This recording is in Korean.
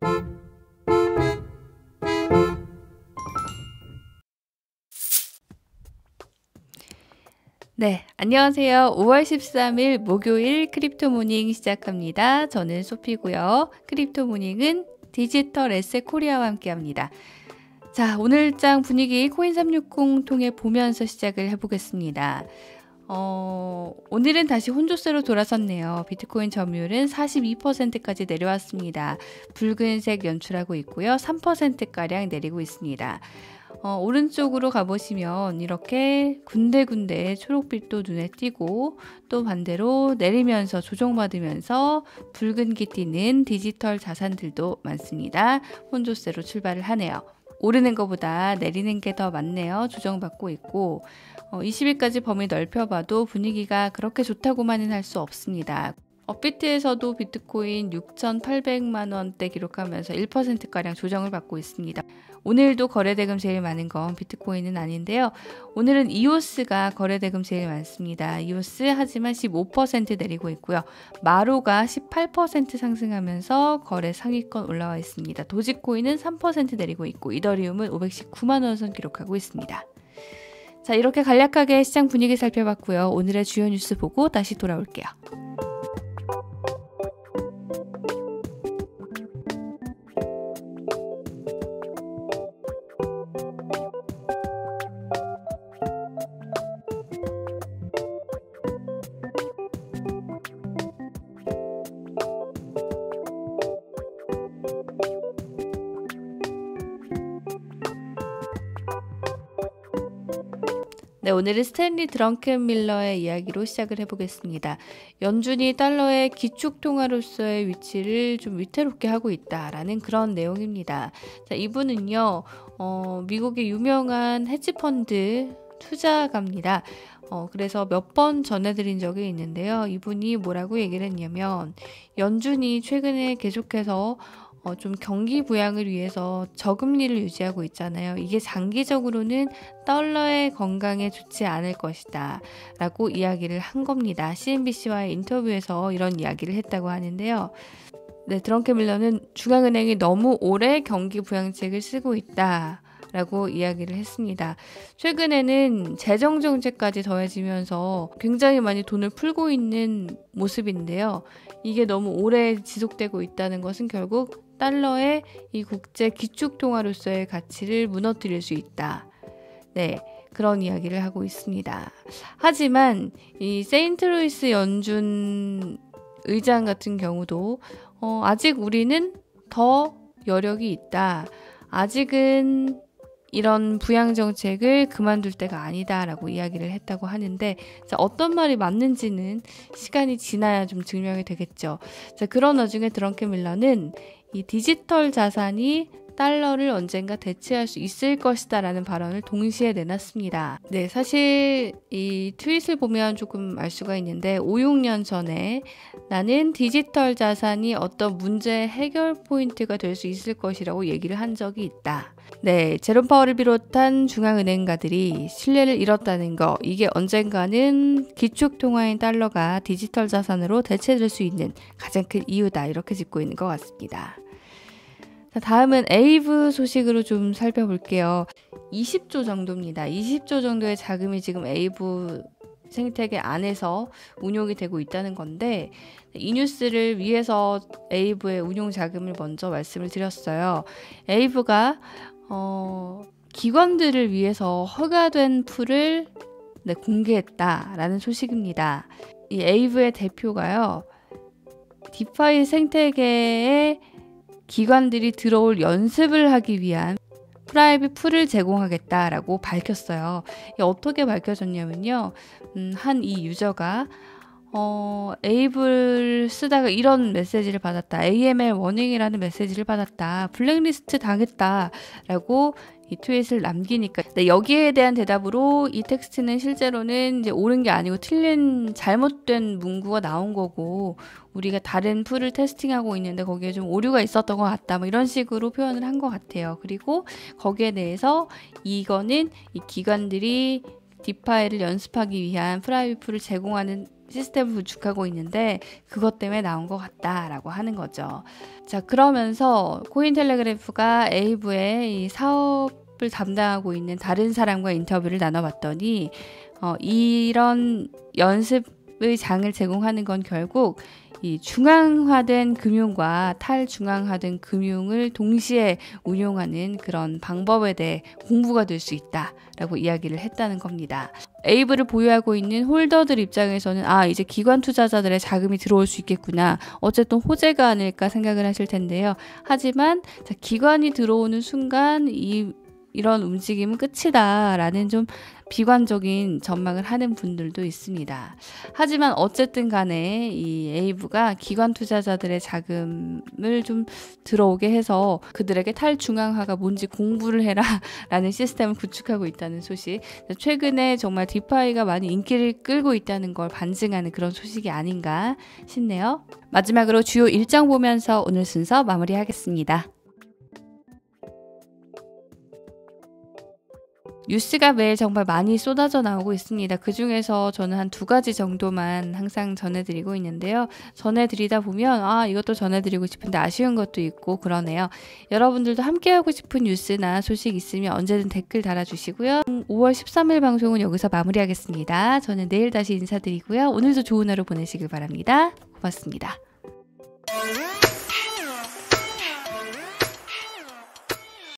네, 안녕하세요. 5월 13일 목요일 크립토 모닝 시작합니다. 저는 소피고요. 크립토 모닝은 디지털 에셋 코리아와 함께합니다. 자, 오늘장 분위기 코인360 통해 보면서 시작을 해보겠습니다. 오늘은 다시 혼조세로 돌아섰네요. 비트코인 점유율은 42%까지 내려왔습니다. 붉은색 연출하고 있고요. 3%가량 내리고 있습니다. 오른쪽으로 가보시면 이렇게 군데군데 초록빛도 눈에 띄고 또 반대로 내리면서 조정받으면서 붉은기 띄는 디지털 자산들도 많습니다. 혼조세로 출발을 하네요. 오르는 것보다 내리는 게 더 많네요. 조정받고 있고 20일까지 범위 넓혀봐도 분위기가 그렇게 좋다고만은 할 수 없습니다. 업비트에서도 비트코인 6,800만 원대 기록하면서 1%가량 조정을 받고 있습니다. 오늘도 거래대금 제일 많은 건 비트코인은 아닌데요. 오늘은 이오스가 거래대금 제일 많습니다. 이오스 하지만 15% 내리고 있고요. 마로가 18% 상승하면서 거래 상위권 올라와 있습니다. 도지코인은 3% 내리고 있고 이더리움은 519만 원 선 기록하고 있습니다. 자, 이렇게 간략하게 시장 분위기 살펴봤고요. 오늘의 주요 뉴스 보고 다시 돌아올게요. 네, 오늘은 스탠리 드렁켄밀러의 이야기로 시작을 해보겠습니다. 연준이 달러의 기축통화로서의 위치를 좀 위태롭게 하고 있다라는 그런 내용입니다. 자, 이분은요, 미국의 유명한 헤지펀드 투자가입니다. 그래서 몇 번 전해드린 적이 있는데요. 이분이 뭐라고 얘기를 했냐면 연준이 최근에 계속해서 좀 경기 부양을 위해서 저금리를 유지하고 있잖아요. 이게 장기적으로는 달러의 건강에 좋지 않을 것이다 라고 이야기를 한 겁니다. CNBC와의 인터뷰에서 이런 이야기를 했다고 하는데요. 네, 드렁켄밀러는 중앙은행이 너무 오래 경기 부양책을 쓰고 있다 라고 이야기를 했습니다. 최근에는 재정정책까지 더해지면서 굉장히 많이 돈을 풀고 있는 모습인데요. 이게 너무 오래 지속되고 있다는 것은 결국 달러의 이 국제 기축통화로서의 가치를 무너뜨릴 수 있다. 네, 그런 이야기를 하고 있습니다. 하지만 이 세인트루이스 연준 의장 같은 경우도 아직 우리는 더 여력이 있다. 아직은 이런 부양 정책을 그만둘 때가 아니다라고 이야기를 했다고 하는데, 자, 어떤 말이 맞는지는 시간이 지나야 좀 증명이 되겠죠. 자, 그런 와중에 드렁켄밀러는 이 디지털 자산이 달러를 언젠가 대체할 수 있을 것이다 라는 발언을 동시에 내놨습니다. 네, 사실 이 트윗을 보면 조금 알 수가 있는데 5, 6년 전에 나는 디지털 자산이 어떤 문제 해결 포인트가 될 수 있을 것이라고 얘기를 한 적이 있다. 네, 제롬 파월을 비롯한 중앙은행가들이 신뢰를 잃었다는 거, 이게 언젠가는 기축통화인 달러가 디지털 자산으로 대체될 수 있는 가장 큰 이유다, 이렇게 짚고 있는 것 같습니다. 자, 다음은 에이브 소식으로 좀 살펴볼게요. 20조 정도입니다. 20조 정도의 자금이 지금 에이브 생태계 안에서 운용이 되고 있다는 건데, 이 뉴스를 위해서 에이브의 운용 자금을 먼저 말씀을 드렸어요. 에이브가 기관들을 위해서 허가된 풀을 공개했다라는 소식입니다. 이 에이브의 대표가요, 디파이 생태계에 기관들이 들어올 연습을 하기 위한 프라이빗 풀을 제공하겠다라고 밝혔어요. 이게 어떻게 밝혀졌냐면요. 한 이 유저가 에이블 쓰다가 이런 메시지를 받았다. AML 워닝이라는 메시지를 받았다. 블랙리스트 당했다라고 이 트윗을 남기니까, 네, 여기에 대한 대답으로 이 텍스트는 실제로는 이제 옳은 게 아니고 틀린 잘못된 문구가 나온 거고, 우리가 다른 풀을 테스팅하고 있는데 거기에 좀 오류가 있었던 것 같다, 뭐 이런 식으로 표현을 한 것 같아요. 그리고 거기에 대해서 이거는 이 기관들이 디파이를 연습하기 위한 프라이빗 풀을 제공하는 시스템을 구축하고 있는데 그것 때문에 나온 것 같다라고 하는 거죠. 자, 그러면서 코인텔레그래프가 에이브의 이 사업을 담당하고 있는 다른 사람과 인터뷰를 나눠봤더니 이런 연습의 장을 제공하는 건 결국 이 중앙화된 금융과 탈중앙화된 금융을 동시에 운용하는 그런 방법에 대해 공부가 될 수 있다라고 이야기를 했다는 겁니다. 에이브를 보유하고 있는 홀더들 입장에서는 이제 기관 투자자들의 자금이 들어올 수 있겠구나. 어쨌든 호재가 아닐까 생각을 하실 텐데요. 하지만 기관이 들어오는 순간 이런 움직임은 끝이다라는 좀 비관적인 전망을 하는 분들도 있습니다. 하지만 어쨌든 간에 이 에이브가 기관 투자자들의 자금을 좀 들어오게 해서 그들에게 탈중앙화가 뭔지 공부를 해라 라는 시스템을 구축하고 있다는 소식. 최근에 정말 디파이가 많이 인기를 끌고 있다는 걸 반증하는 그런 소식이 아닌가 싶네요. 마지막으로 주요 일정 보면서 오늘 순서 마무리하겠습니다. 뉴스가 매일 정말 많이 쏟아져 나오고 있습니다. 그중에서 저는 한 2가지 정도만 항상 전해드리고 있는데요. 전해드리다 보면 이것도 전해드리고 싶은데 아쉬운 것도 있고 그러네요. 여러분들도 함께하고 싶은 뉴스나 소식 있으면 언제든 댓글 달아주시고요. 5월 13일 방송은 여기서 마무리하겠습니다. 저는 내일 다시 인사드리고요. 오늘도 좋은 하루 보내시길 바랍니다. 고맙습니다.